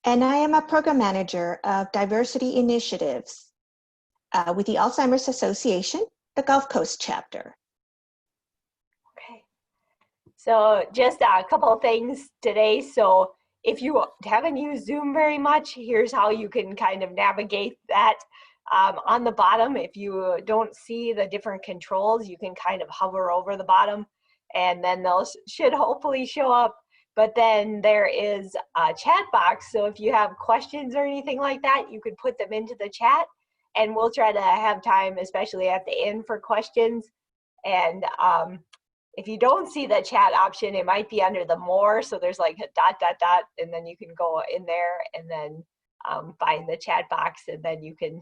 and I am a program manager of diversity initiatives with the Alzheimer's Association, the Gulf Coast chapter. Okay, so just a couple of things today. So if you haven't used Zoom very much, here's how you can kind of navigate that. On the bottom, if you don't see the different controls, you can kind of hover over the bottom and then those should hopefully show up. But then there is a chat box. So if you have questions or anything like that, you could put them into the chat and we'll try to have time, especially at the end, for questions. And if you don't see the chat option, it might be under the more. So there's like a dot, dot, dot, and then you can go in there and then find the chat box and then you can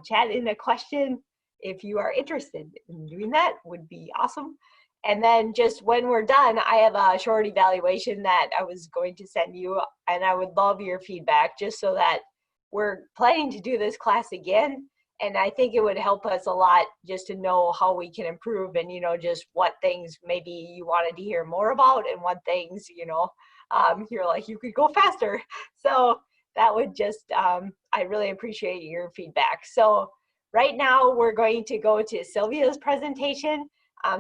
chat in a question if you are interested in doing that. Would be awesome. And then just when we're done, I have a short evaluation that I was going to send you, and I would love your feedback just so that we're planning to do this class again. And I think it would help us a lot just to know how we can improve and, you know, just what things maybe you wanted to hear more about and what things, you know, you're like, you could go faster. So that would just, I really appreciate your feedback. So right now we're going to go to Sylvia's presentation.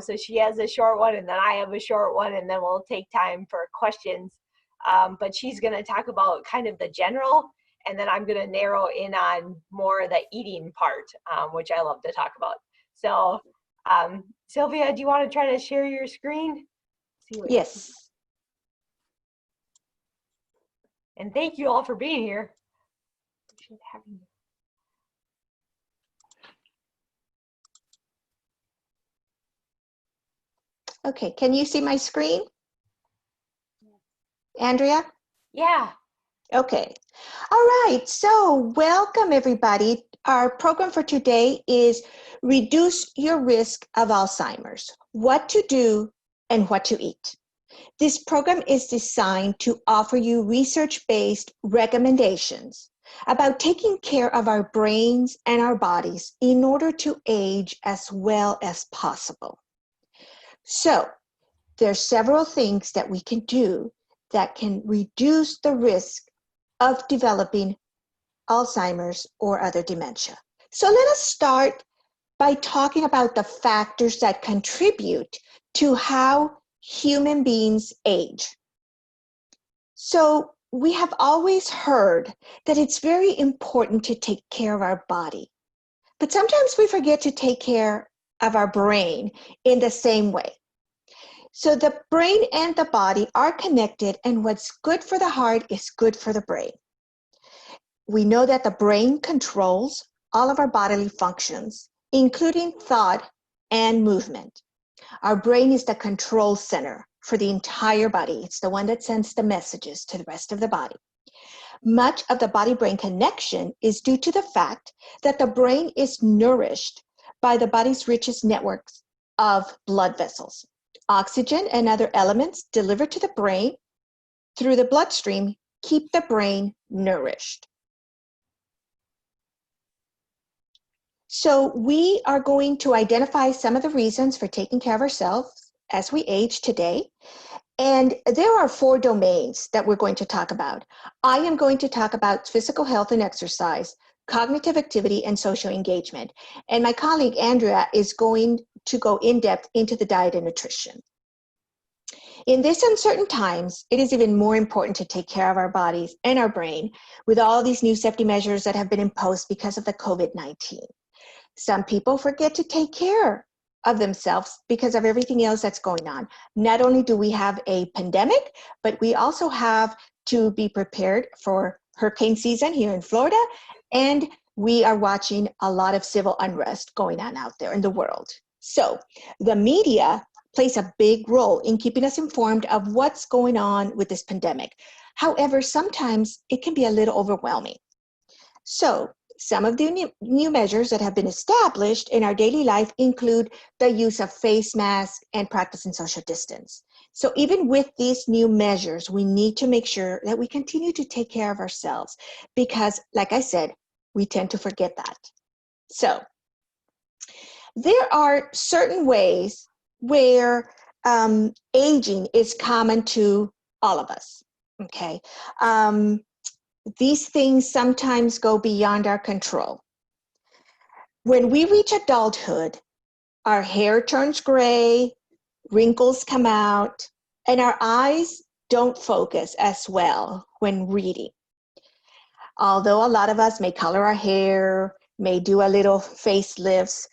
So she has a short one and then I have a short one and then we'll take time for questions. But she's gonna talk about kind of the general and then I'm gonna narrow in on more of the eating part, which I love to talk about. So Sylvia, do you wanna try to share your screen? Yes. And thank you all for being here. Okay, can you see my screen? Andrea? Yeah. Okay. All right, so welcome everybody. Our program for today is Reduce Your Risk of Alzheimer's, What to Do and What to Eat. This program is designed to offer you research-based recommendations about taking care of our brains and our bodies in order to age as well as possible. So there are several things that we can do that can reduce the risk of developing Alzheimer's or other dementia. So let us start by talking about the factors that contribute to how human beings age. So we have always heard that it's very important to take care of our body, but sometimes we forget to take care of our brain in the same way. So the brain and the body are connected, and what's good for the heart is good for the brain. We know that the brain controls all of our bodily functions, including thought and movement. Our brain is the control center for the entire body. It's the one that sends the messages to the rest of the body. Much of the body-brain connection is due to the fact that the brain is nourished by the body's richest networks of blood vessels. Oxygen and other elements delivered to the brain through the bloodstream keep the brain nourished. So we are going to identify some of the reasons for taking care of ourselves as we age today. And there are 4 domains that we're going to talk about. I am going to talk about physical health and exercise, cognitive activity, and social engagement. And my colleague, Andrea, is going to go in depth into the diet and nutrition. In these uncertain times, it is even more important to take care of our bodies and our brain with all these new safety measures that have been imposed because of the COVID-19. Some people forget to take care of themselves because of everything else that's going on. Not only do we have a pandemic, but we also have to be prepared for hurricane season here in Florida, and we are watching a lot of civil unrest going on out there in the world. So the media plays a big role in keeping us informed of what's going on with this pandemic. However, sometimes it can be a little overwhelming. So some of the new measures that have been established in our daily life include the use of face masks and practicing social distance. So even with these new measures, we need to make sure that we continue to take care of ourselves because, like I said, we tend to forget that. So there are certain ways where aging is common to all of us, okay? these things sometimes go beyond our control. When we reach adulthood, our hair turns gray, wrinkles come out, and our eyes don't focus as well when reading. Although a lot of us may color our hair, may do a little facelifts,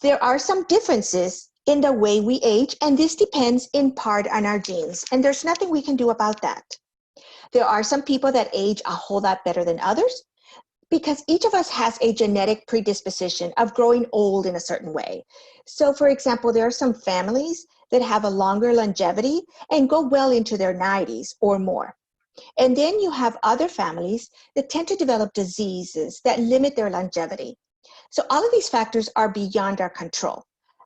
there are some differences in the way we age, and this depends in part on our genes, and there's nothing we can do about that. There are some people that age a whole lot better than others because each of us has a genetic predisposition of growing old in a certain way. So for example, there are some families that have a longer longevity and go well into their 90s or more. And then you have other families that tend to develop diseases that limit their longevity. So all of these factors are beyond our control.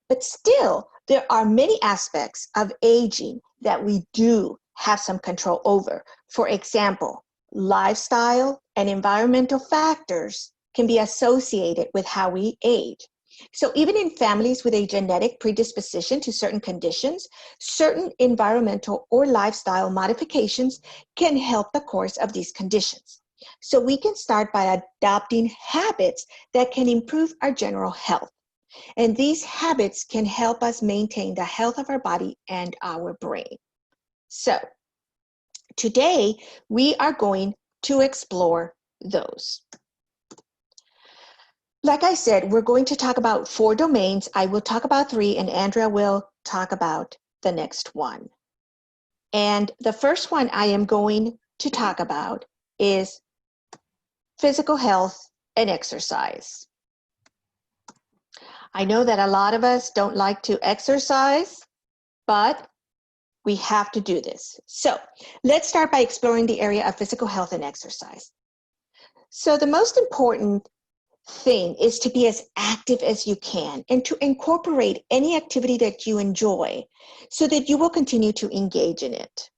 But still, there are many aspects of aging that we do have some control over. For example, lifestyle and environmental factors can be associated with how we age. So even in families with a genetic predisposition to certain conditions, certain environmental or lifestyle modifications can help the course of these conditions. So we can start by adopting habits that can improve our general health. And these habits can help us maintain the health of our body and our brain. So today we are going to explore those. Like I said, we're going to talk about 4 domains. I will talk about 3, and Andrea will talk about the next one. And the first one I am going to talk about is physical health and exercise. I know that a lot of us don't like to exercise, but we have to do this. So let's start by exploring the area of physical health and exercise. So the most important thing is to be as active as you can and to incorporate any activity that you enjoy so that you will continue to engage in it.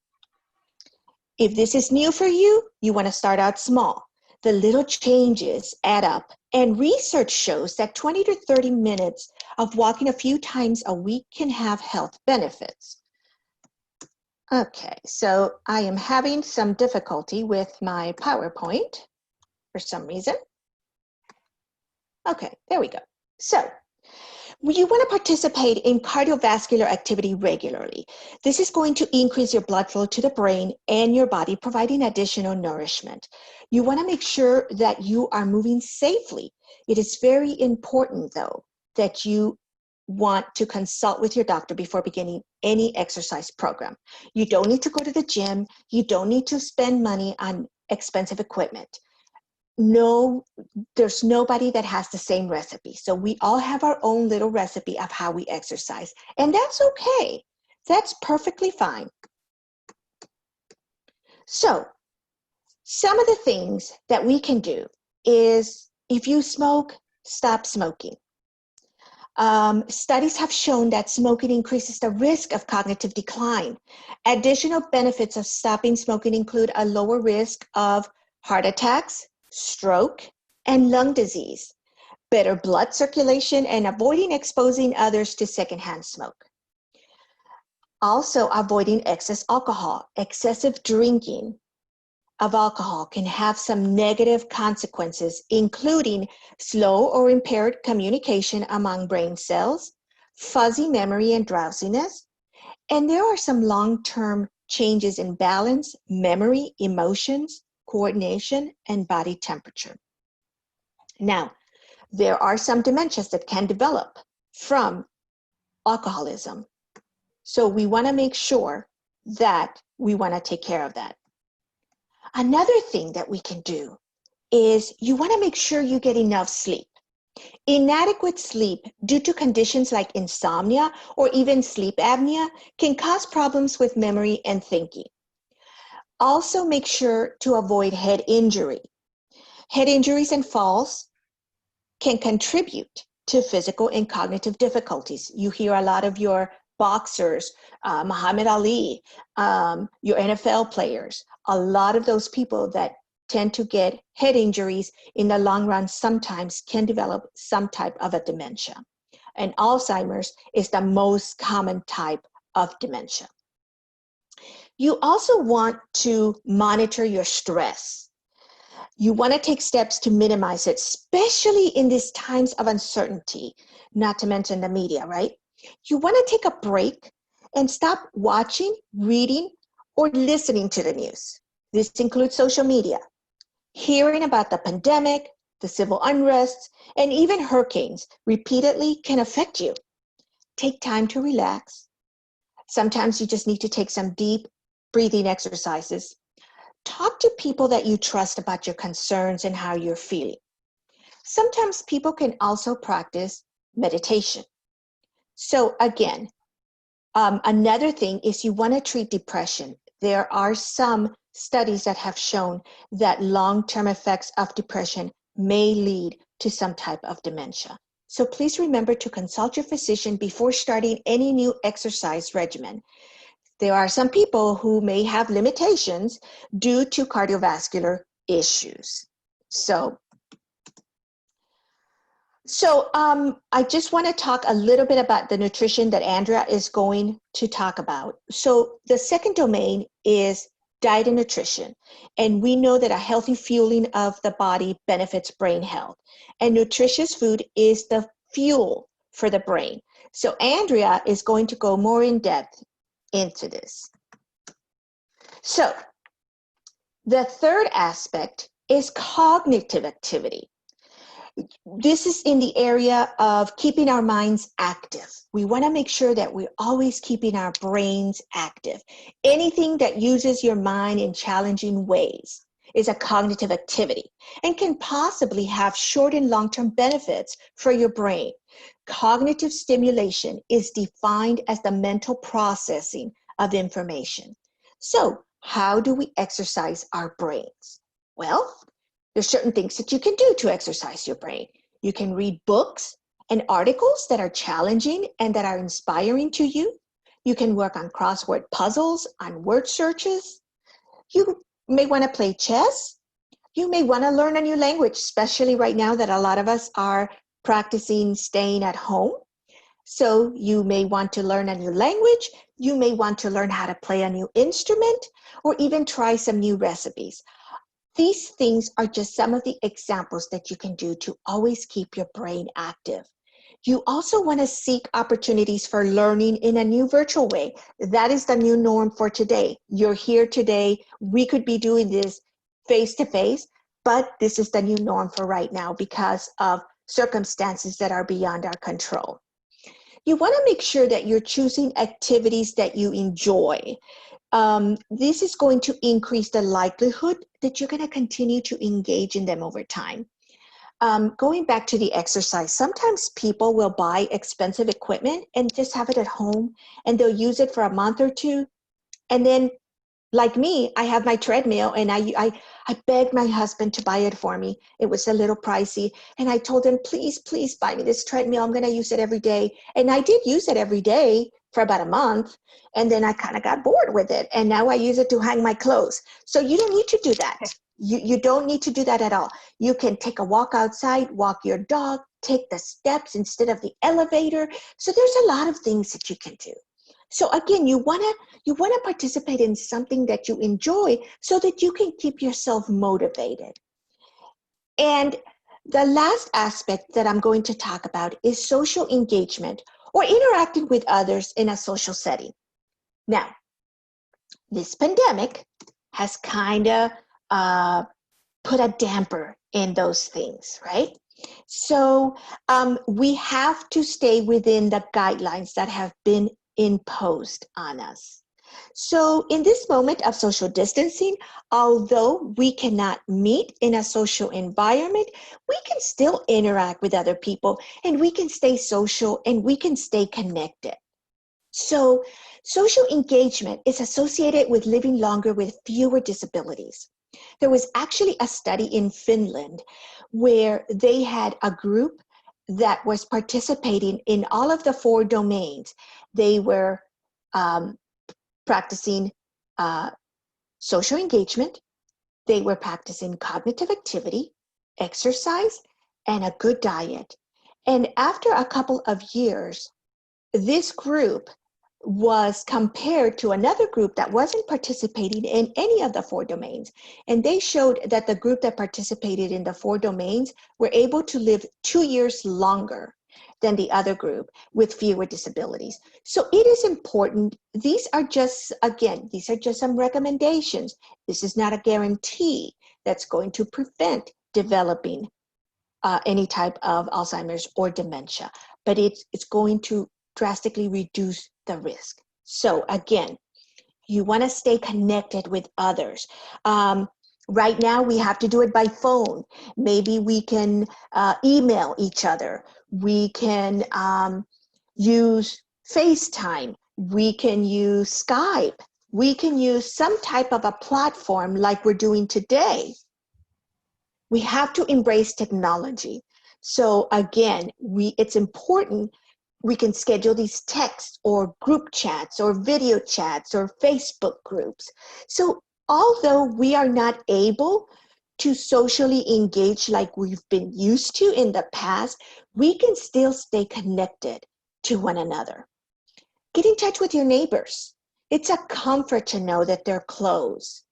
If this is new for you, you want to start out small. The little changes add up, and research shows that 20 to 30 minutes of walking a few times a week can have health benefits. Okay, so I am having some difficulty with my PowerPoint for some reason. Okay, there we go. So you want to participate in cardiovascular activity regularly. This is going to increase your blood flow to the brain and your body, providing additional nourishment. You want to make sure that you are moving safely. It is very important, though, that you want to consult with your doctor before beginning any exercise program. You don't need to go to the gym. You don't need to spend money on expensive equipment. No, there's nobody that has the same recipe. So we all have our own little recipe of how we exercise, and that's okay. That's perfectly fine. So some of the things that we can do is, if you smoke, stop smoking. Studies have shown that smoking increases the risk of cognitive decline. Additional benefits of stopping smoking include a lower risk of heart attacks, stroke, and lung disease, better blood circulation, and avoiding exposing others to secondhand smoke. Also, avoiding excess alcohol. Excessive drinking of alcohol can have some negative consequences, including slow or impaired communication among brain cells, fuzzy memory and drowsiness, and there are some long-term changes in balance, memory, emotions, coordination, and body temperature. Now, there are some dementias that can develop from alcoholism. So we want to make sure that we want to take care of that. Another thing that we can do is you want to make sure you get enough sleep. Inadequate sleep due to conditions like insomnia or even sleep apnea can cause problems with memory and thinking. Also, make sure to avoid head injury. Head injuries and falls can contribute to physical and cognitive difficulties. You hear a lot of your boxers, Muhammad Ali, your NFL players, a lot of those people that tend to get head injuries in the long run sometimes can develop some type of a dementia. And Alzheimer's is the most common type of dementia. You also want to monitor your stress. You want to take steps to minimize it, especially in these times of uncertainty, not to mention the media, right? You want to take a break and stop watching, reading, or listening to the news. This includes social media. Hearing about the pandemic, the civil unrest, and even hurricanes repeatedly can affect you. Take time to relax. Sometimes you just need to take some deep breathing exercises. Talk to people that you trust about your concerns and how you're feeling. Sometimes people can also practice meditation. So again, another thing is you want to treat depression. There are some studies that have shown that long-term effects of depression may lead to some type of dementia. So please remember to consult your physician before starting any new exercise regimen. There are some people who may have limitations due to cardiovascular issues. So I just want to talk a little bit about the nutrition that Andrea is going to talk about. So the second domain is diet and nutrition. And we know that a healthy fueling of the body benefits brain health. And nutritious food is the fuel for the brain. So Andrea is going to go more in depth into this. So the third aspect is cognitive activity. This is in the area of keeping our minds active. We want to make sure that we're always keeping our brains active. Anything that uses your mind in challenging ways is a cognitive activity and can possibly have short and long-term benefits for your brain. Cognitive stimulation is defined as the mental processing of information. So, how do we exercise our brains? Well, there's certain things that you can do to exercise your brain. You can read books and articles that are challenging and that are inspiring to you. You can work on crossword puzzles, on word searches. You may want to play chess. You may want to learn a new language, especially right now that a lot of us are practicing staying at home. So you may want to learn a new language. You may want to learn how to play a new instrument or even try some new recipes. These things are just some of the examples that you can do to always keep your brain active. You also want to seek opportunities for learning in a new virtual way. That is the new norm for today. You're here today. We could be doing this face-to-face, but this is the new norm for right now because of circumstances that are beyond our control. You want to make sure that you're choosing activities that you enjoy. This is going to increase the likelihood that you're going to continue to engage in them over time. Going back to the exercise, sometimes people will buy expensive equipment and just have it at home, and they'll use it for a month or two. And then, like me, I have my treadmill, and I begged my husband to buy it for me. It was a little pricey. And I told him, please, please buy me this treadmill. I'm going to use it every day. And I did use it every day for about a month. And then I kind of got bored with it. And now I use it to hang my clothes. So you don't need to do that. You don't need to do that at all. You can take a walk outside, walk your dog, take the steps instead of the elevator. So there's a lot of things that you can do. So again, you wanna participate in something that you enjoy so that you can keep yourself motivated. And the last aspect that I'm going to talk about is social engagement or interacting with others in a social setting. Now, this pandemic has kind of put a damper in those things, right? So we have to stay within the guidelines that have been imposed on us. So in this moment of social distancing, although we cannot meet in a social environment, we can still interact with other people and we can stay social and we can stay connected. So social engagement is associated with living longer with fewer disabilities. There was actually a study in Finland where they had a group that was participating in all of the 4 domains. They were practicing social engagement, they were practicing cognitive activity, exercise, and a good diet. And after a couple of years, this group was compared to another group that wasn't participating in any of the 4 domains. And they showed that the group that participated in the 4 domains were able to live 2 years longer than the other group with fewer disabilities. So it is important. These are just, again, these are just some recommendations. This is not a guarantee that's going to prevent developing any type of Alzheimer's or dementia, but it's going to drastically reduce the risk. So again, you want to stay connected with others. Right now, we have to do it by phone. Maybe we can email each other. We can use FaceTime. We can use Skype. We can use some type of a platform like we're doing today. We have to embrace technology. So again, it's important we can schedule these texts or group chats or video chats or Facebook groups. So although we are not able to socially engage like we've been used to in the past, we can still stay connected to one another. Get in touch with your neighbors. It's a comfort to know that they're close.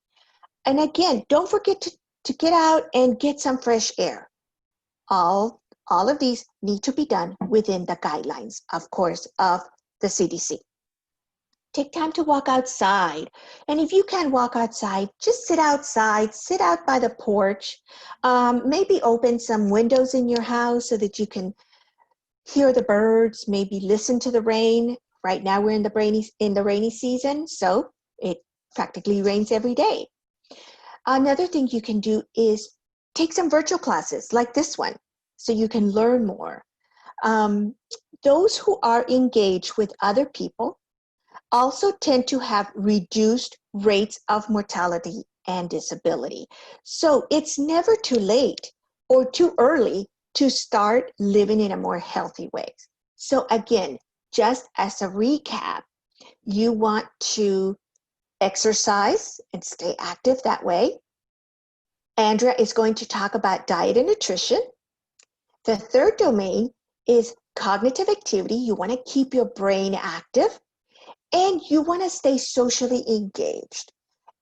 And again, don't forget to get out and get some fresh air. All of these need to be done within the guidelines, of course, of the CDC. Take time to walk outside. And if you can't walk outside, just sit outside, sit out by the porch. Maybe open some windows in your house so that you can hear the birds, maybe listen to the rain. Right now we're in the rainy season, so it practically rains every day. Another thing you can do is take some virtual classes like this one so you can learn more. Those who are engaged with other people also tend to have reduced rates of mortality and disability. So it's never too late or too early to start living in a more healthy way. So again, just as a recap, you want to exercise and stay active that way. Andrea is going to talk about diet and nutrition. The third domain is cognitive activity. You want to keep your brain active and you want to stay socially engaged.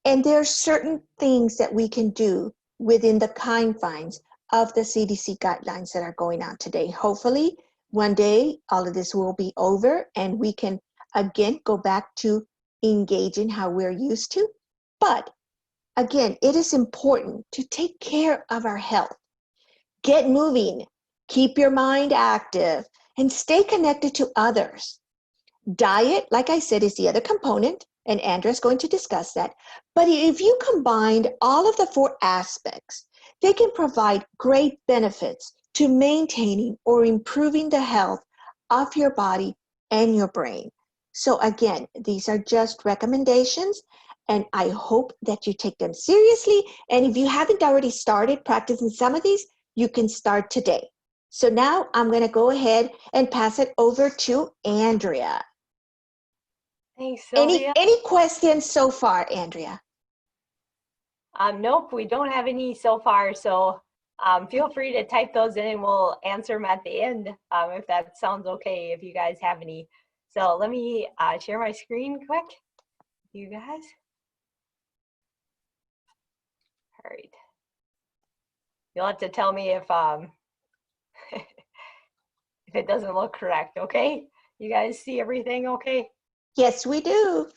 And there are certain things that we can do within the confines of the CDC guidelines that are going out today. Hopefully, one day, all of this will be over and we can, again, go back to engaging how we're used to. But again, it is important to take care of our health. Get moving, keep your mind active, and stay connected to others. Diet, like I said, is the other component, and Andrea's going to discuss that. But if you combined all of the 4 aspects, they can provide great benefits to maintaining or improving the health of your body and your brain. So again, these are just recommendations, and I hope that you take them seriously. And if you haven't already started practicing some of these, you can start today. So now I'm going to go ahead and pass it over to Andrea. Thanks, Sylvia. Any questions so far, Andrea? Nope, we don't have any so far. So feel free to type those in and we'll answer them at the end if that sounds okay, if you guys have any. So let me share my screen quick. You guys. All right. You'll have to tell me if if it doesn't look correct, okay? You guys see everything okay? Yes, we do.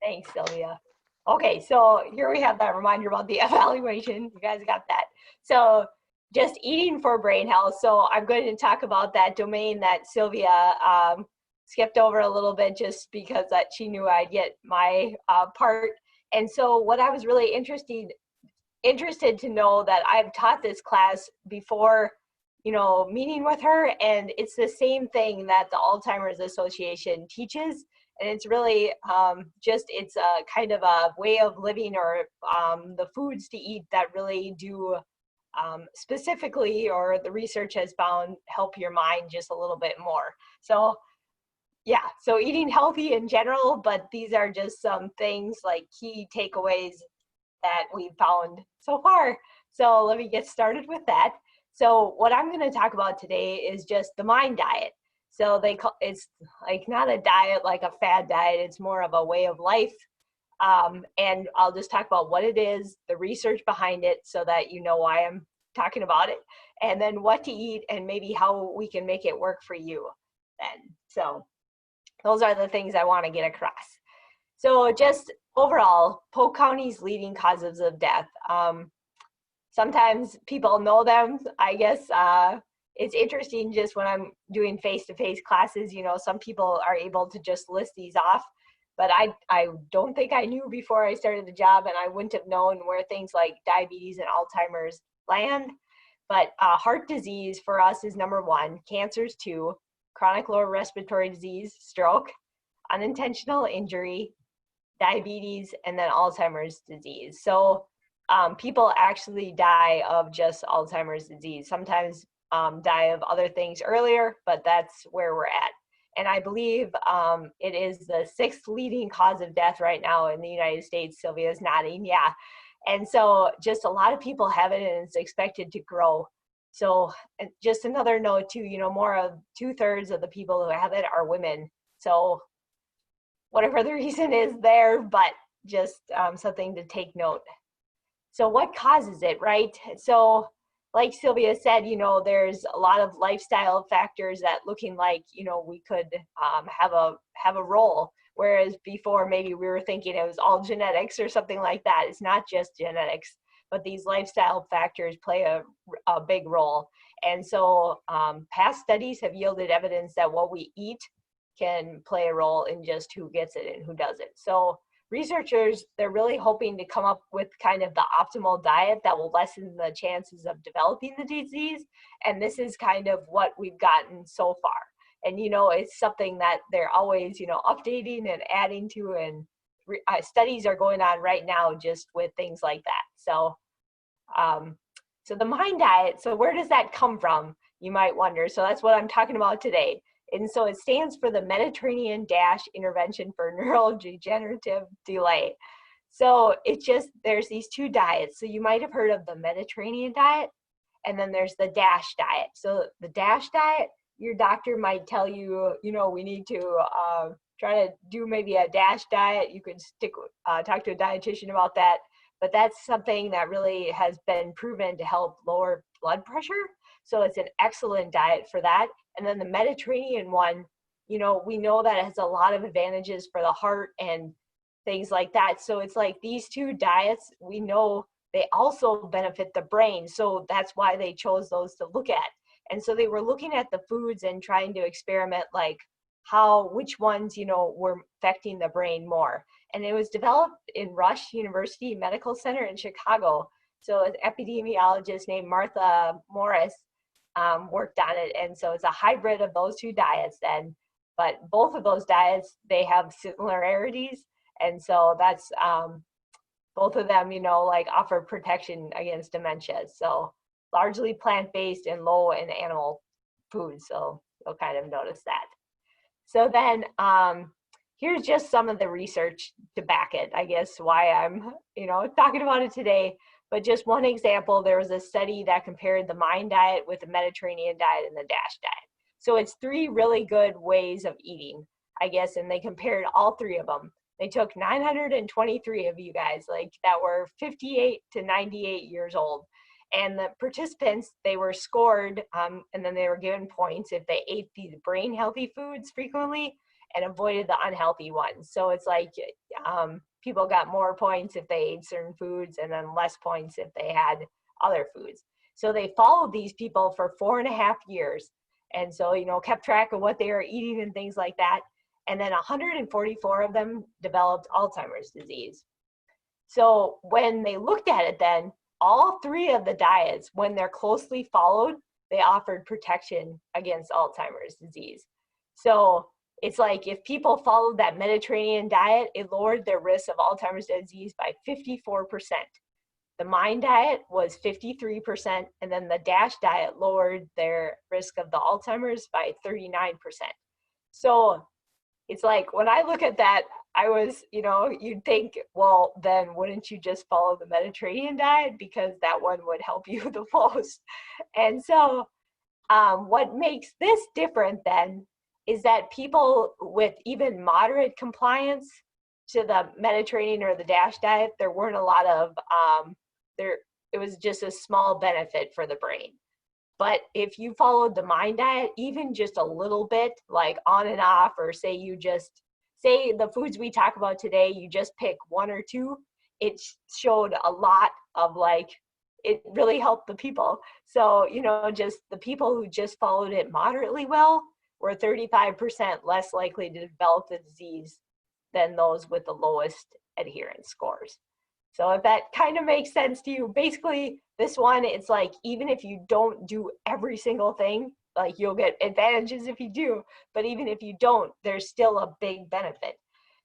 Thanks, Sylvia. Okay, so here we have that reminder about the evaluation. You guys got that. So just eating for brain health. So I'm going to talk about that domain that Sylvia skipped over a little bit just because that she knew I'd get my part. And so what I was really interested to know that I've taught this class before, you know, meeting with her, and it's the same thing that the Alzheimer's Association teaches. And it's really it's a kind of a way of living, or the foods to eat that really do specifically, or the research has found, help your mind just a little bit more. So yeah, so eating healthy in general, but these are just some things like key takeaways that we found so far. So let me get started with that. So what I'm going to talk about today is just the mind diet. So it's like not a diet, like a fad diet. It's more of a way of life. And I'll just talk about what it is, the research behind it, so that you know why I'm talking about it, and then what to eat and maybe how we can make it work for you then. So those are the things I want to get across. So just overall, Polk County's leading causes of death. Sometimes people know them. I guess it's interesting just when I'm doing face-to-face classes, you know, some people are able to just list these off, but I don't think I knew before I started the job, and I wouldn't have known where things like diabetes and Alzheimer's land. But heart disease for us is number one, cancer's two, chronic lower respiratory disease, stroke, unintentional injury, diabetes, and then Alzheimer's disease. So people actually die of just Alzheimer's disease. Sometimes die of other things earlier, but that's where we're at. And I believe it is the sixth leading cause of death right now in the United States. Sylvia's nodding, yeah. And so just a lot of people have it, and it's expected to grow. So just another note too, you know, more of 2/3 of the people who have it are women. So whatever the reason is there, but just something to take note. So what causes it, right? So like Sylvia said, you know, there's a lot of lifestyle factors that looking like, you know, we could have a role. Whereas before maybe we were thinking it was all genetics or something like that. It's not just genetics, but these lifestyle factors play a big role. And so past studies have yielded evidence that what we eat can play a role in just who gets it and who doesn't. So researchers, they're really hoping to come up with kind of the optimal diet that will lessen the chances of developing the disease. And this is kind of what we've gotten so far. And, you know, it's something that they're always, you know, updating and adding to, and studies are going on right now just with things like that. So, so the MIND diet, so where does that come from? You might wonder. So that's what I'm talking about today. And so it stands for the Mediterranean Intervention for Neurodegenerative Delay. So it's just, there's these two diets. So you might have heard of the Mediterranean diet, and then there's the DASH diet. So the DASH diet, your doctor might tell you, you know, we need to try to do maybe a DASH diet. You can talk to a dietitian about that. But that's something that really has been proven to help lower blood pressure. So it's an excellent diet for that. And then the Mediterranean one, you know, we know that it has a lot of advantages for the heart and things like that. So it's like these two diets, we know they also benefit the brain. So that's why they chose those to look at. And so they were looking at the foods and trying to experiment like which ones, you know, were affecting the brain more. And it was developed in Rush University Medical Center in Chicago. So an epidemiologist named Martha Morris worked on it. And so it's a hybrid of those two diets then, but both of those diets, they have similarities. And so that's both of them, you know, like offer protection against dementia. So largely plant-based and low in animal foods. So you'll kind of notice that. So then here's just some of the research to back it, I guess, why I'm, you know, talking about it today. But just one example, there was a study that compared the MIND diet with the Mediterranean diet and the DASH diet. So it's three really good ways of eating, I guess, and they compared all three of them. They took 923 of you guys, like that were 58 to 98 years old. And the participants, they were scored, and then they were given points if they ate these brain healthy foods frequently and avoided the unhealthy ones. So it's like people got more points if they ate certain foods and then less points if they had other foods. So they followed these people for 4.5 years. And so, you know, kept track of what they were eating and things like that. And then 144 of them developed Alzheimer's disease. So when they looked at it then, all three of the diets, when they're closely followed, they offered protection against Alzheimer's disease. So it's like if people followed that Mediterranean diet, it lowered their risk of Alzheimer's disease by 54%. The MIND diet was 53%, and then the DASH diet lowered their risk of the Alzheimer's by 39%. So it's like when I look at that, I was, you know, you'd think, well, then wouldn't you just follow the Mediterranean diet because that one would help you the most? And so what makes this different then is that people with even moderate compliance to the Mediterranean or the DASH diet, there weren't a lot of, it was just a small benefit for the brain. But if you followed the MIND diet, even just a little bit, like on and off, or say the foods we talk about today, you just pick one or two, it showed a lot of it really helped the people. So, just the people who just followed it moderately well were 35% less likely to develop the disease than those with the lowest adherence scores. So if that kind of makes sense to you, basically this one, it's like, even if you don't do every single thing, like you'll get advantages if you do, but even if you don't, there's still a big benefit.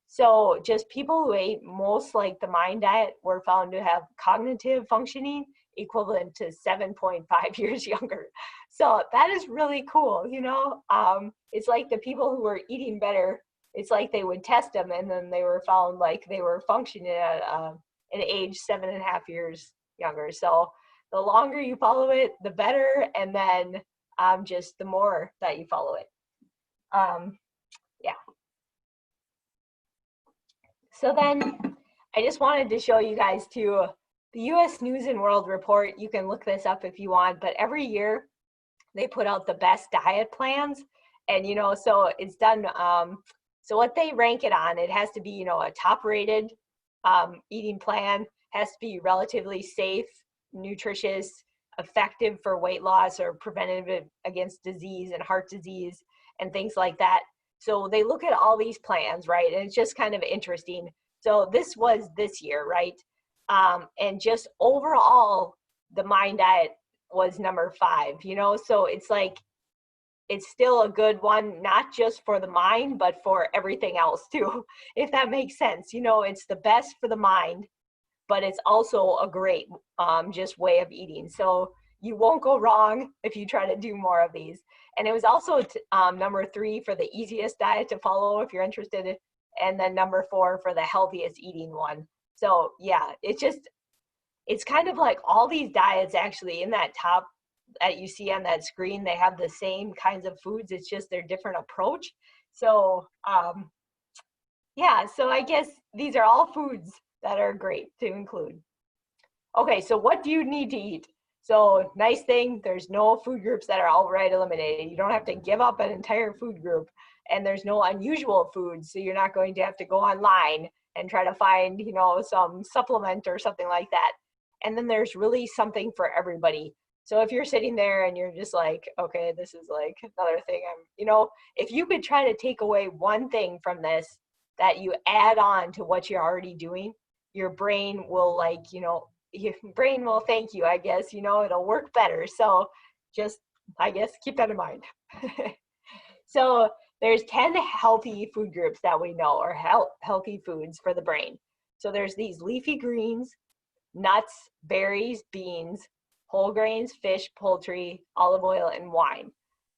So just people who ate most like the MIND diet were found to have cognitive functioning equivalent to 7.5 years younger. So that is really cool, It's like the people who were eating better, it's like they would test them and then they were found like they were functioning at an age 7.5 years younger. So the longer you follow it, the better, and then just the more that you follow it. Yeah. So then I just wanted to show you guys too, the US News and World Report, you can look this up if you want, but every year they put out the best diet plans. And, so it's done, so what they rank it on, it has to be, a top rated eating plan, has to be relatively safe, nutritious, effective for weight loss or preventative against disease and heart disease and things like that. So they look at all these plans, right? And it's just kind of interesting. So this was this year, right? And just overall, the MIND diet was number 5, so it's like, it's still a good one, not just for the mind, but for everything else too, if that makes sense. It's the best for the mind, but it's also a great just way of eating. So you won't go wrong if you try to do more of these. And it was also number 3 for the easiest diet to follow if you're interested, and then number 4 for the healthiest eating one. So yeah, it's kind of like all these diets actually in that top that you see on that screen, they have the same kinds of foods. It's just their different approach. So yeah, so I guess these are all foods that are great to include. Okay, so what do you need to eat? So nice thing, there's no food groups that are outright eliminated. You don't have to give up an entire food group, and there's no unusual foods. So you're not going to have to go online and try to find, some supplement or something like that. And then there's really something for everybody. So if you're sitting there and you're just like, okay, this is like another thing, if you could try to take away one thing from this that you add on to what you're already doing, your brain will your brain will thank you, I guess, it'll work better. So just, I guess, keep that in mind. So there's 10 healthy food groups that we know are healthy foods for the brain. So there's these leafy greens, nuts, berries, beans, whole grains, fish, poultry, olive oil, and wine.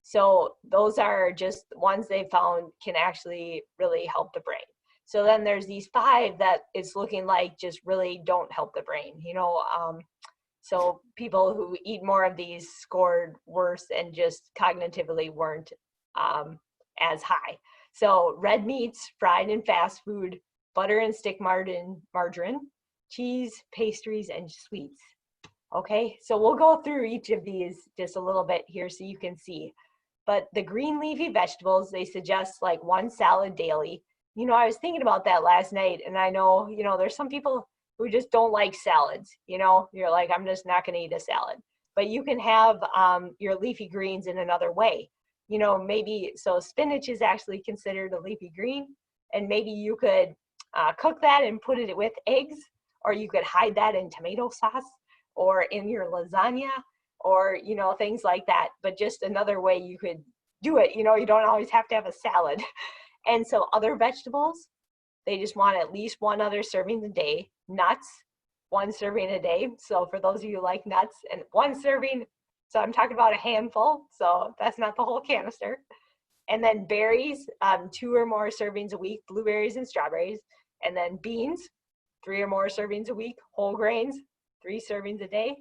So those are just ones they found can actually really help the brain. So then there's these 5 that it's looking like just really don't help the brain, so people who eat more of these scored worse and just cognitively weren't as high. So red meats, fried and fast food, butter and stick margarine, cheese, pastries, and sweets. Okay, so we'll go through each of these just a little bit here so you can see. But the green leafy vegetables, they suggest like 1 salad daily. I was thinking about that last night, and I know, there's some people who just don't like salads. You're like, I'm just not going to eat a salad. But you can have your leafy greens in another way. Maybe, so spinach is actually considered a leafy green, and maybe you could cook that and put it with eggs, or you could hide that in tomato sauce or in your lasagna, or, things like that. But just another way you could do it. You don't always have to have a salad. And so other vegetables, they just want at least 1 other serving a day. Nuts, 1 serving a day. So for those of you who like nuts, and 1 serving, so I'm talking about a handful, so that's not the whole canister. And then berries, 2 or more servings a week, blueberries and strawberries. And then beans, 3 or more servings a week. Whole grains, 3 servings a day.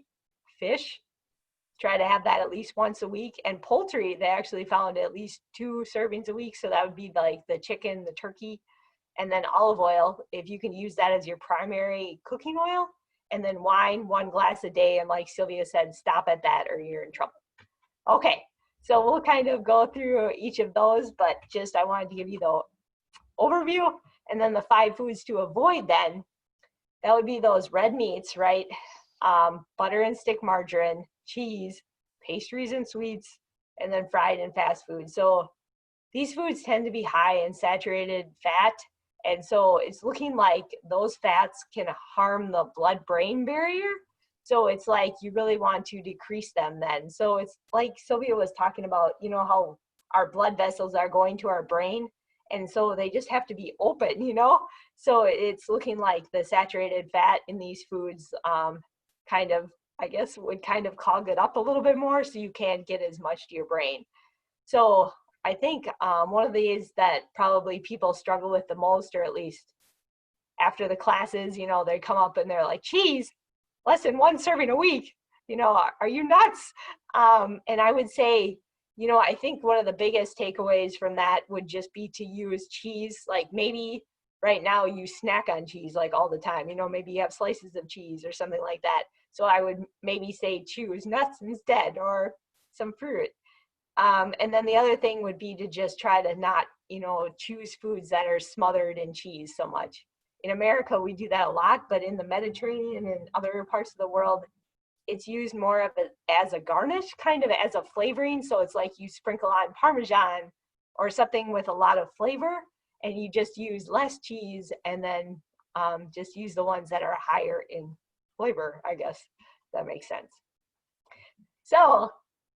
Fish, try to have that at least once a week. And poultry, they actually found at least 2 servings a week. So that would be like the chicken, the turkey, and then olive oil, if you can use that as your primary cooking oil. And then wine, 1 glass a day. And like Sylvia said, stop at that or you're in trouble. Okay, so we'll kind of go through each of those, but just I wanted to give you the overview. And then the 5 foods to avoid then, that would be those red meats, right? Butter and stick margarine, cheese, pastries and sweets, and then fried and fast food. So these foods tend to be high in saturated fat. And so it's looking like those fats can harm the blood-brain barrier. So it's like you really want to decrease them then. So it's like Sylvia was talking about, you know, how our blood vessels are going to our brain. And so they just have to be open, you know? So it's looking like the saturated fat in these foods kind of, I guess, would kind of clog it up a little bit more so you can't get as much to your brain. So I think one of these that probably people struggle with the most, or at least after the classes, you know, they come up and they're like, cheese, less than 1 serving a week, you know, are you nuts? And I would say, you know, I think one of the biggest takeaways from that would just be to use cheese. Like maybe right now you snack on cheese like all the time, you know, maybe you have slices of cheese or something like that. So I would maybe say choose nuts instead, or some fruit. And then the other thing would be to just try to not, you know, choose foods that are smothered in cheese so much. In America, we do that a lot, but in the Mediterranean and other parts of the world, it's used more of as a garnish, kind of as a flavoring. So it's like you sprinkle on Parmesan or something with a lot of flavor, and you just use less cheese, and then just use the ones that are higher in flavor, I guess that makes sense. So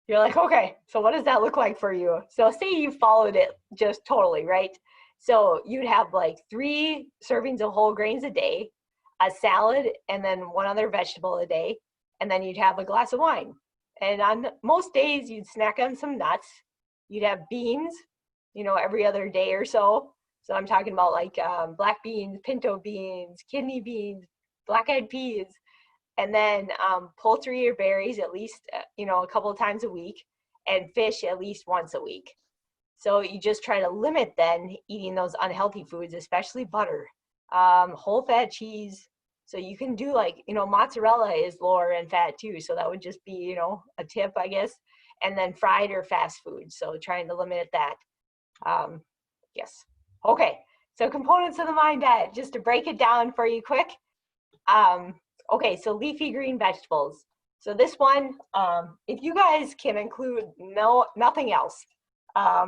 you're like, okay, so what does that look like for you? So say you followed it just totally, right? So you'd have like 3 servings of whole grains a day, a salad, and then 1 other vegetable a day, and then you'd have a glass of wine. And on most days, you'd snack on some nuts. You'd have beans, you know, every other day or so. So I'm talking about like black beans, pinto beans, kidney beans, black-eyed peas, and then poultry or berries at least, you know, a couple of times a week, and fish at least once a week. So you just try to limit then eating those unhealthy foods, especially butter, whole fat cheese. So you can do like, you know, mozzarella is lower in fat too. So that would just be, you know, a tip, I guess. And then fried or fast food. So trying to limit that. Yes. Okay. So components of the mind diet, just to break it down for you quick. Okay, so leafy green vegetables. So this one, if you guys can include nothing else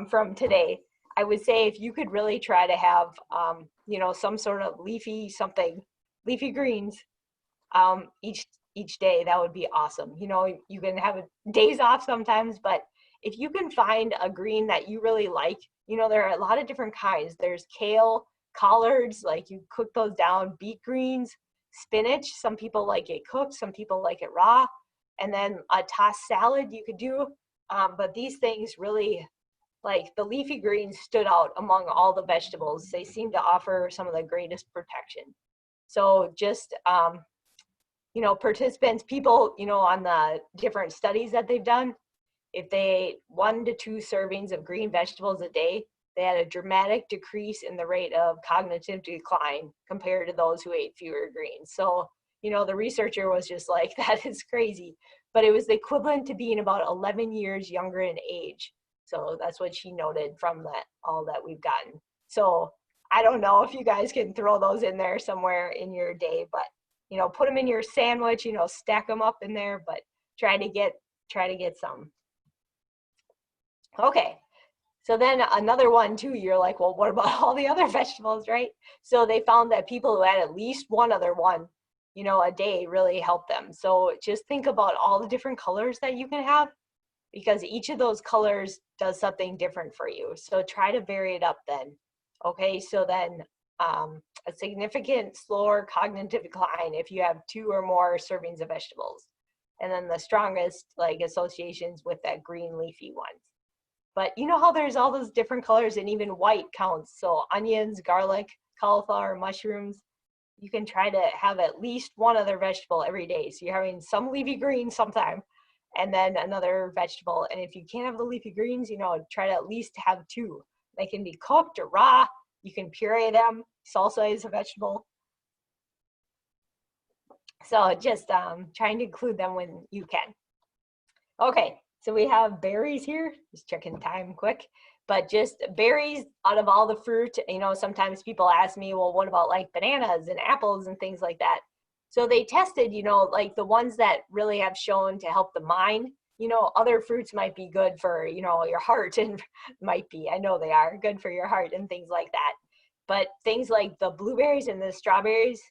from today, I would say if you could really try to have, you know, some sort of leafy greens each day, that would be awesome. You know, you can have days off sometimes, but if you can find a green that you really like, you know, there are a lot of different kinds. There's kale, collards, like you cook those down, beet greens, spinach. Some people like it cooked, some people like it raw, and then a tossed salad you could do. But these things really, like the leafy greens stood out among all the vegetables. They seem to offer some of the greatest protection. So just, you know, participants, people, you know, on the different studies that they've done, if they ate 1 to 2 servings of green vegetables a day, they had a dramatic decrease in the rate of cognitive decline compared to those who ate fewer greens. So, you know, the researcher was just like, that is crazy. But it was the equivalent to being about 11 years younger in age. So that's what she noted from that, all that we've gotten. So I don't know if you guys can throw those in there somewhere in your day, but, you know, put them in your sandwich, you know, stack them up in there, but try to get some. Okay. So then another one too, you're like, well, what about all the other vegetables, right? So they found that people who had at least one other one, you know, a day really helped them. So just think about all the different colors that you can have, because each of those colors does something different for you. So try to vary it up then. Okay, so then a significant slower cognitive decline if you have 2 or more servings of vegetables. And then the strongest like associations with that green leafy ones. But you know how there's all those different colors, and even white counts. So onions, garlic, cauliflower, mushrooms, you can try to have at least one other vegetable every day. So you're having some leafy green sometime, and then another vegetable. And if you can't have the leafy greens, you know, try to at least have two. They can be cooked or raw. You can puree them. Salsa is a vegetable. So just trying to include them when you can. Okay, so we have berries here. Just checking time quick. But just berries out of all the fruit, you know, sometimes people ask me, well, what about like bananas and apples and things like that? So they tested, you know, like the ones that really have shown to help the mind. You know, other fruits might be good for, you know, your heart, and might be, I know they are good for your heart and things like that. But things like the blueberries and the strawberries,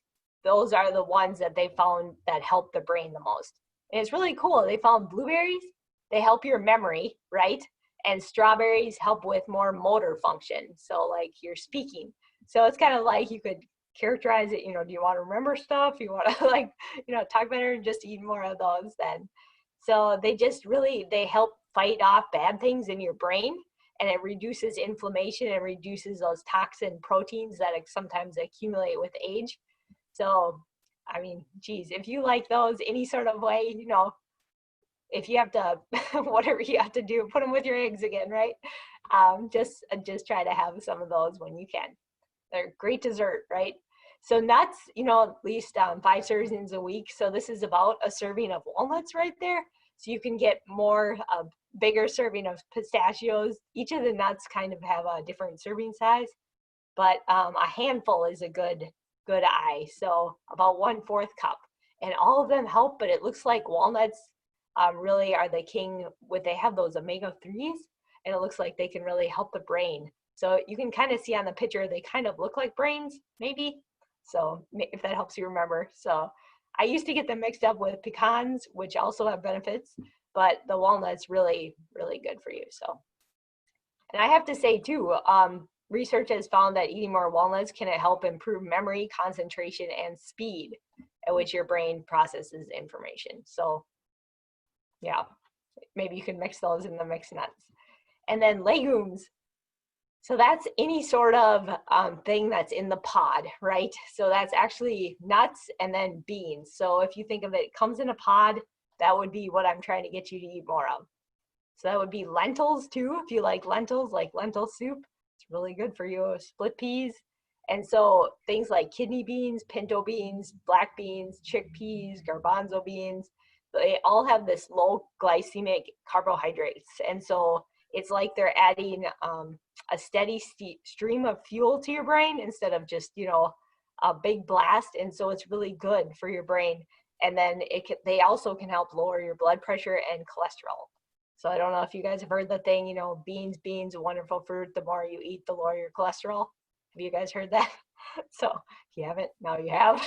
those are the ones that they found that help the brain the most. And it's really cool. They found blueberries, they help your memory, right? And strawberries help with more motor function. So like your speaking. So it's kind of like you could characterize it, you know, do you want to remember stuff? You want to like, you know, talk better and just eat more of those then. So they just really, they help fight off bad things in your brain, and it reduces inflammation and reduces those toxin proteins that sometimes accumulate with age. So, I mean, geez, if you like those any sort of way, you know, if you have to, whatever you have to do, put them with your eggs again, right? Just try to have some of those when you can. They're great dessert, right? So nuts, you know, at least 5 servings a week. So this is about a serving of walnuts right there. So you can get more, bigger serving of pistachios. Each of the nuts kind of have a different serving size, but a handful is a good eye. So about 1/4 cup, and all of them help. But it looks like walnuts really are the king. They have those omega-3s, and it looks like they can really help the brain. So you can kind of see on the picture, they kind of look like brains, maybe. So if that helps you remember. So I used to get them mixed up with pecans, which also have benefits, but the walnut's really, really good for you. So, and I have to say too, research has found that eating more walnuts can help improve memory, concentration, and speed at which your brain processes information. So yeah, maybe you can mix those in the mixed nuts. And then legumes. So that's any sort of thing that's in the pod, right? So that's actually nuts and then beans. So if you think of it, it comes in a pod, that would be what I'm trying to get you to eat more of. So that would be lentils too. If you like lentils, like lentil soup, it's really good for you. Split peas. And so things like kidney beans, pinto beans, black beans, chickpeas, garbanzo beans, they all have this low glycemic carbohydrates. And so it's like they're adding a steady stream of fuel to your brain instead of just, you know, a big blast. And so it's really good for your brain. And then they also can help lower your blood pressure and cholesterol. So I don't know if you guys have heard the thing, you know, beans, a wonderful fruit. The more you eat, the lower your cholesterol. Have you guys heard that? So if you haven't, now you have.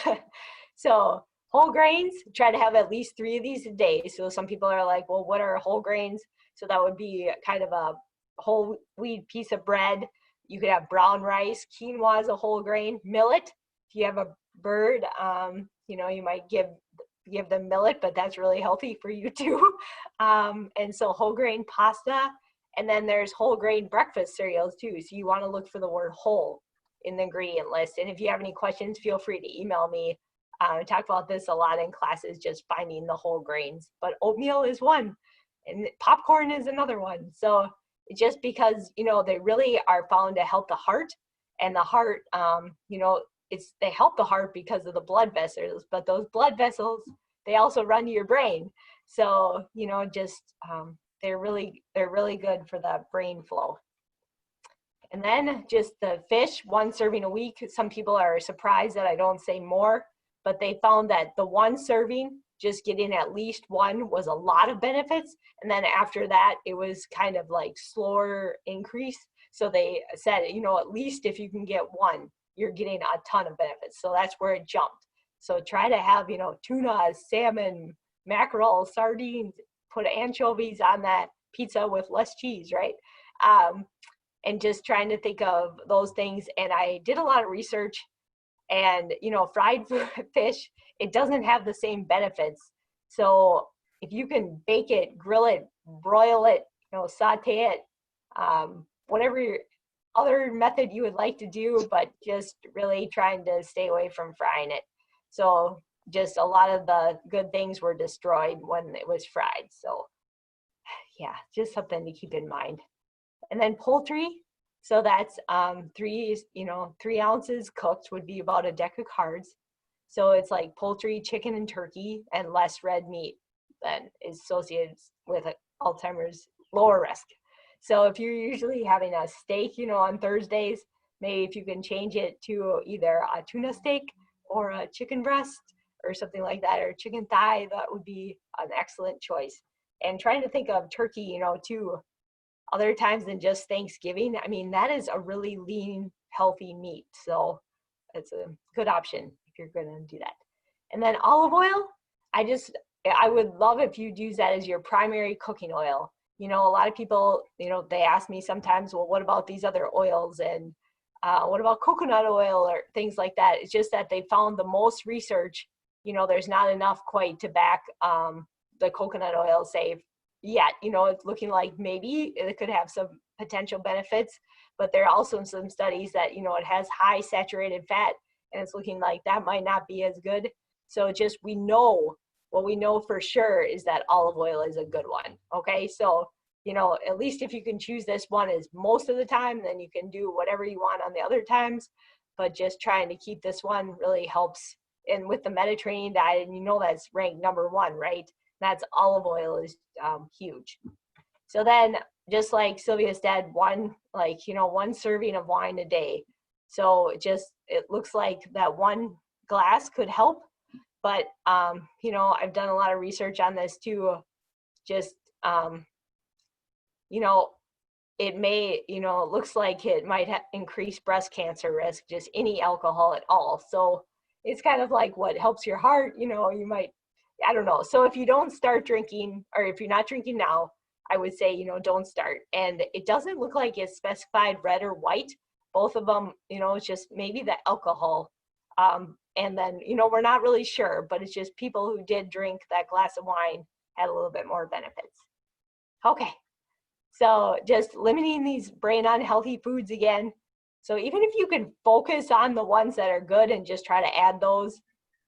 So whole grains, try to have at least 3 of these a day. So some people are like, well, what are whole grains? So that would be kind of a whole wheat piece of bread. You could have brown rice. Quinoa is a whole grain. Millet, if you have a bird, you know, you might give them millet, but that's really healthy for you too. And so whole grain pasta, and then there's whole grain breakfast cereals too. So you want to look for the word whole in the ingredient list. And if you have any questions, feel free to email me. I talk about this a lot in classes, just finding the whole grains. But oatmeal is one, and popcorn is another one. So just because, you know, they really are found to help the heart, and the heart, you know, they help the heart because of the blood vessels, but those blood vessels, they also run to your brain. So, you know, just they're really good for the brain flow. And then just the fish, 1 serving a week. Some people are surprised that I don't say more, but they found that the 1 serving, just getting at least 1, was a lot of benefits. And then after that, it was kind of like slower increase. So they said, you know, at least if you can get 1, you're getting a ton of benefits. So that's where it jumped. So try to have, you know, tuna, salmon, mackerel, sardines, put anchovies on that pizza with less cheese, right? And just trying to think of those things. And I did a lot of research, and, you know, fried fish, it doesn't have the same benefits. So if you can bake it, grill it, broil it, you know, saute it, whatever other method you would like to do, but just really trying to stay away from frying it. So just a lot of the good things were destroyed when it was fried. So yeah, just something to keep in mind. And then poultry, so that's 3 ounces cooked would be about a deck of cards. So it's like poultry, chicken, and turkey, and less red meat than is associated with Alzheimer's, lower risk. So if you're usually having a steak, on Thursdays, maybe if you can change it to either a tuna steak or a chicken breast or something like that, or chicken thigh, that would be an excellent choice. And trying to think of turkey, too, other times than just Thanksgiving. I mean, that is a really lean, healthy meat. So it's a good option if you're going to do that. And then olive oil, I would love if you'd use that as your primary cooking oil. A lot of people, they ask me sometimes, well, what about these other oils? And what about coconut oil or things like that? It's just that they found the most research, there's not enough quite to back the coconut oil, say, yet. It's looking like maybe it could have some potential benefits, but there are also some studies that, it has high saturated fat, and it's looking like that might not be as good. So just, what we know for sure is that olive oil is a good one. Okay, so at least if you can choose this one as most of the time, then you can do whatever you want on the other times, but just trying to keep this one really helps. And with the Mediterranean diet, and that's ranked #1, right? That's olive oil is huge. So then, just like Sylvia said, one serving of wine a day. So it looks like that one glass could help, but I've done a lot of research on this too. Just it may, it looks like it might increase breast cancer risk, just any alcohol at all. So it's kind of like what helps your heart, you might, I don't know. So if you don't start drinking, or if you're not drinking now, I would say, don't start. And it doesn't look like it's specified red or white. Both of them, it's just maybe the alcohol. And then, we're not really sure, but it's just people who did drink that glass of wine had a little bit more benefits. Okay. So just limiting these brain unhealthy foods again. So even if you can focus on the ones that are good and just try to add those,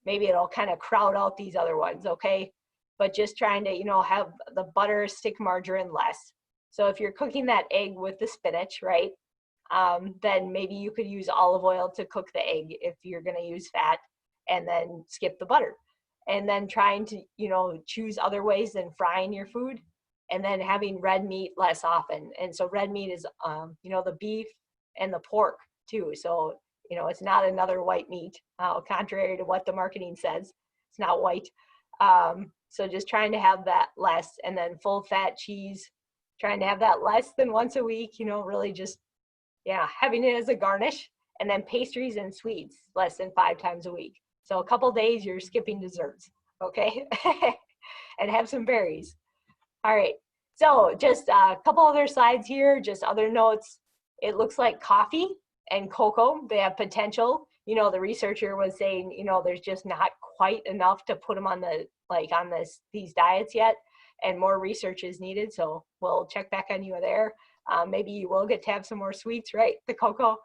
maybe it'll kind of crowd out these other ones, okay? But just trying to, have the butter, stick margarine less. So if you're cooking that egg with the spinach, right, then maybe you could use olive oil to cook the egg if you're going to use fat, and then skip the butter. And then trying to, choose other ways than frying your food, and then having red meat less often. And so red meat is, the beef and the pork too. So, it's not another white meat, contrary to what the marketing says. It's not white. So just trying to have that less, and then full fat cheese, trying to have that less than once a week, really just, having it as a garnish. And then pastries and sweets less than 5 times a week. So a couple days you're skipping desserts, okay? And have some berries. All right, so just a couple other slides here, just other notes. It looks like coffee and cocoa, they have potential. The researcher was saying, there's just not quite enough to put them on these diets yet, and more research is needed. So we'll check back on you there. Maybe you will get to have some more sweets, right? The cocoa.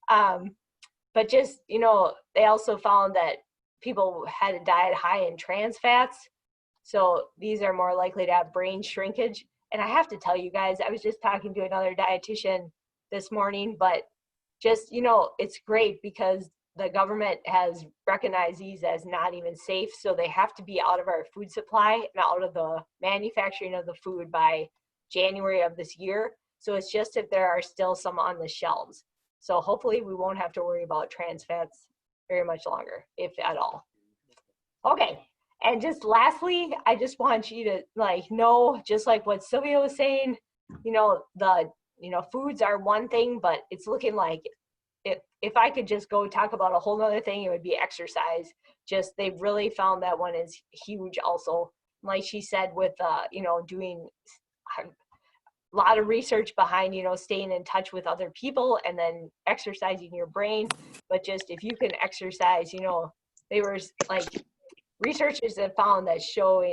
But just, they also found that people had a diet high in trans fats. So these are more likely to have brain shrinkage. And I have to tell you guys, I was just talking to another dietitian this morning, but just, it's great because the government has recognized these as not even safe. So they have to be out of our food supply and out of the manufacturing of the food by January of this year. So it's just if there are still some on the shelves. So hopefully we won't have to worry about trans fats very much longer, if at all. Okay. And just lastly, I just want you to know, just like what Sylvia was saying, foods are one thing, but it's looking like if I could just go talk about a whole other thing, it would be exercise. Just, they've really found that one is huge also. Like she said, with, doing a lot of research behind, staying in touch with other people and then exercising your brain. But just, if you can exercise, they were researchers have found that show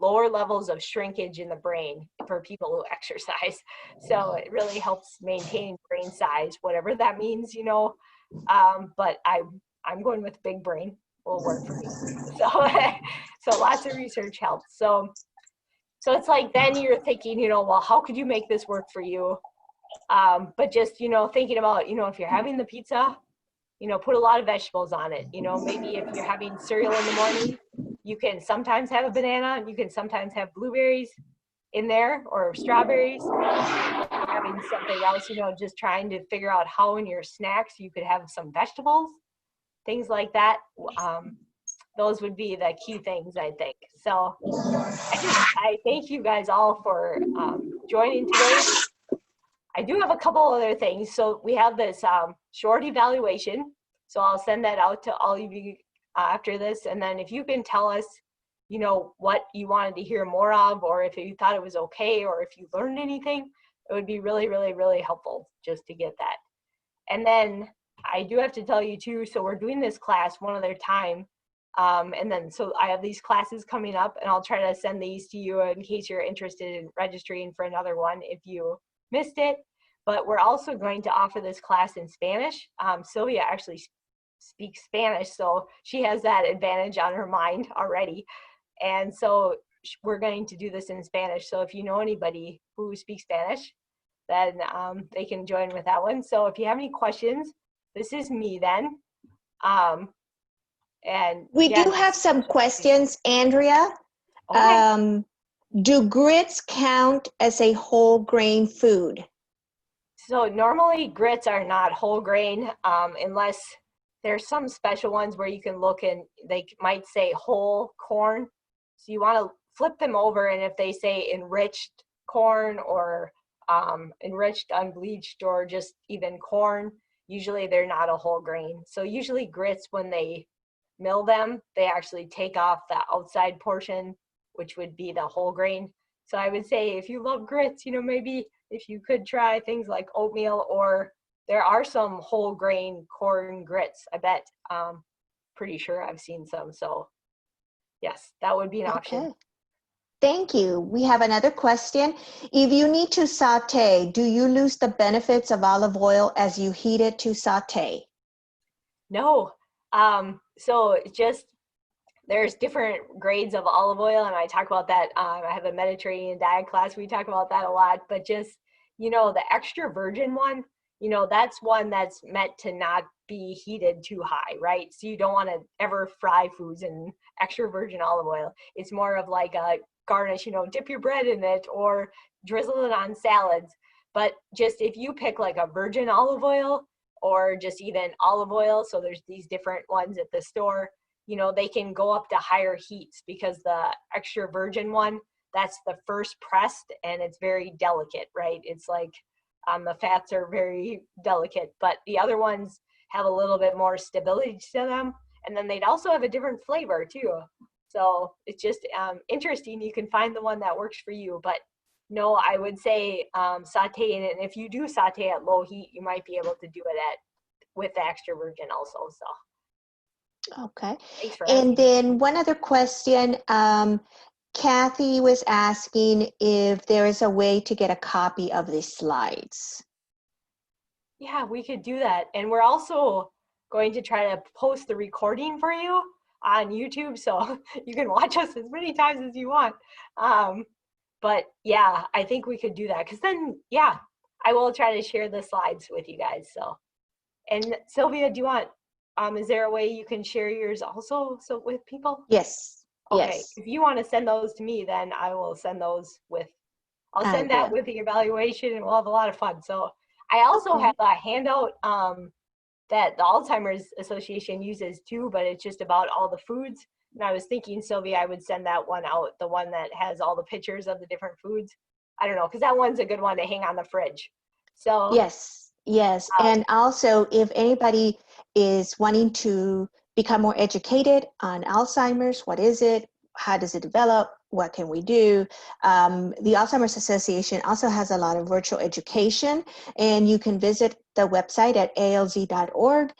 lower levels of shrinkage in the brain for people who exercise. So it really helps maintain brain size, whatever that means, but I'm going with big brain. will work for me. So, so lots of research helps. So it's like, then you're thinking, well, how could you make this work for you? But just, thinking about, if you're having the pizza, put a lot of vegetables on it. Maybe if you're having cereal in the morning, you can sometimes have a banana, you can sometimes have blueberries in there or strawberries. Having something else, just trying to figure out how in your snacks you could have some vegetables, things like that. Those would be the key things, I think. So I thank you guys all for joining today. I do have a couple other things. So we have this short evaluation. So I'll send that out to all of you after this. And then if you can tell us, what you wanted to hear more of, or if you thought it was okay, or if you learned anything, it would be really, really, really helpful just to get that. And then I do have to tell you too, so we're doing this class one other time. And then, so I have these classes coming up, and I'll try to send these to you in case you're interested in registering for another one if you missed it. But we're also going to offer this class in Spanish. Sylvia actually speaks Spanish, so she has that advantage on her mind already. And so we're going to do this in Spanish. So if you know anybody who speaks Spanish, then they can join with that one. So if you have any questions, this is me then. And we do have some questions, Andrea. Okay. Do grits count as a whole grain food? So normally grits are not whole grain unless there's some special ones where you can look and they might say whole corn. So you want to flip them over, and if they say enriched corn or enriched unbleached or just even corn, usually they're not a whole grain. So usually grits, when they mill them, they actually take off the outside portion, which would be the whole grain. So I would say if you love grits, maybe if you could try things like oatmeal, or there are some whole grain corn grits, I bet. Pretty sure I've seen some. So yes, that would be an option. Thank you. We have another question. If you need to saute, do you lose the benefits of olive oil as you heat it to saute? No. So just, there's different grades of olive oil, and I talk about that. I have a Mediterranean diet class. We talk about that a lot, but just, the extra virgin one, that's one that's meant to not be heated too high, right? So you don't want to ever fry foods in extra virgin olive oil. It's more of like a garnish, dip your bread in it or drizzle it on salads. But just if you pick like a virgin olive oil or just even olive oil, so there's these different ones at the store, they can go up to higher heats, because the extra virgin one, that's the first pressed, and it's very delicate, right? It's like the fats are very delicate, but the other ones have a little bit more stability to them, and then they'd also have a different flavor too. So it's just interesting. You can find the one that works for you, but no, I would say saute in it. And if you do saute at low heat, you might be able to do it with the extra virgin also. So okay. thanks for And asking. then one other question. Kathy was asking if there is a way to get a copy of the slides. Yeah, we could do that. And we're also going to try to post the recording for you on YouTube, so you can watch us as many times as you want. But yeah, I think we could do that, because then, yeah, I will try to share the slides with you guys. So, and Sylvia, do you want, is there a way you can share yours also with people? Yes. Okay, Yes. if you want to send those to me, then I will send those I'll send that with the evaluation, and we'll have a lot of fun. So I also have a handout that the Alzheimer's Association uses too, but it's just about all the foods. And I was thinking, Sylvia, I would send that one out, the one that has all the pictures of the different foods. I don't know, because that one's a good one to hang on the fridge. So yes. And also, if anybody is wanting to become more educated on Alzheimer's, what is it? How does it develop? What can we do? The Alzheimer's Association also has a lot of virtual education, and you can visit the website at alz.org.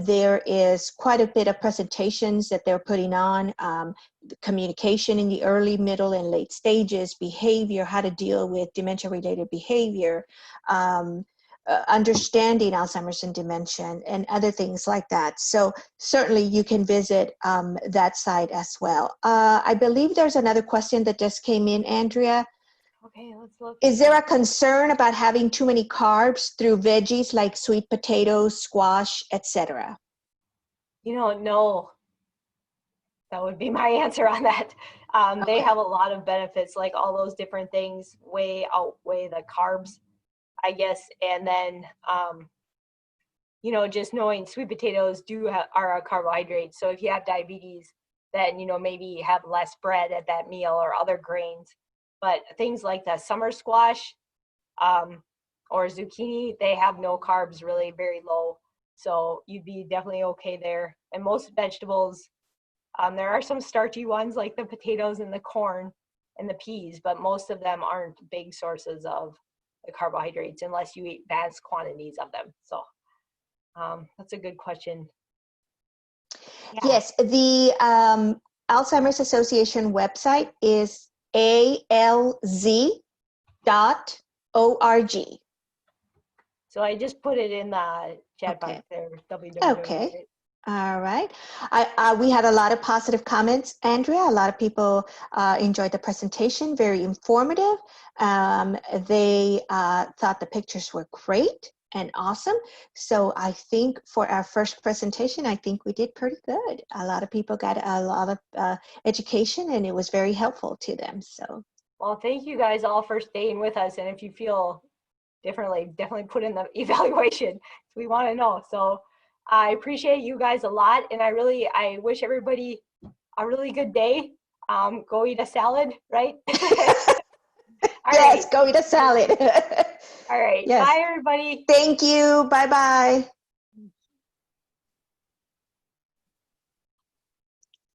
There is quite a bit of presentations that they're putting on, communication in the early, middle, and late stages, behavior, how to deal with dementia-related behavior, understanding Alzheimer's and dementia and other things like that. So certainly you can visit that site as well. I believe there's another question that just came in, Andrea. Okay, let's look. Is there a concern about having too many carbs through veggies like sweet potatoes, squash, etc.? No, that would be my answer on that. They have a lot of benefits, like all those different things way outweigh the carbs, I guess. And then, just knowing sweet potatoes are a carbohydrate. So if you have diabetes, then, maybe have less bread at that meal or other grains. But things like the summer squash or zucchini, they have no carbs, really very low. So you'd be definitely okay there. And most vegetables, there are some starchy ones like the potatoes and the corn and the peas, but most of them aren't big sources of the carbohydrates unless you eat vast quantities of them. So that's a good question. Yeah. Yes, the Alzheimer's Association website is alz.org. So I just put it in the chat box there. www. Okay. All right. We had a lot of positive comments, Andrea. A lot of people enjoyed the presentation, very informative. They thought the pictures were great and awesome. So I think for our first presentation, I think we did pretty good. A lot of people got a lot of education and it was very helpful to them. So. Well, thank you guys all for staying with us. And if you feel differently, definitely put in the evaluation. We want to know. So I appreciate you guys a lot. And I wish everybody a really good day. Go eat a salad, right? Yes, go eat a salad. All right. Yes. Bye, everybody. Thank you. Bye-bye.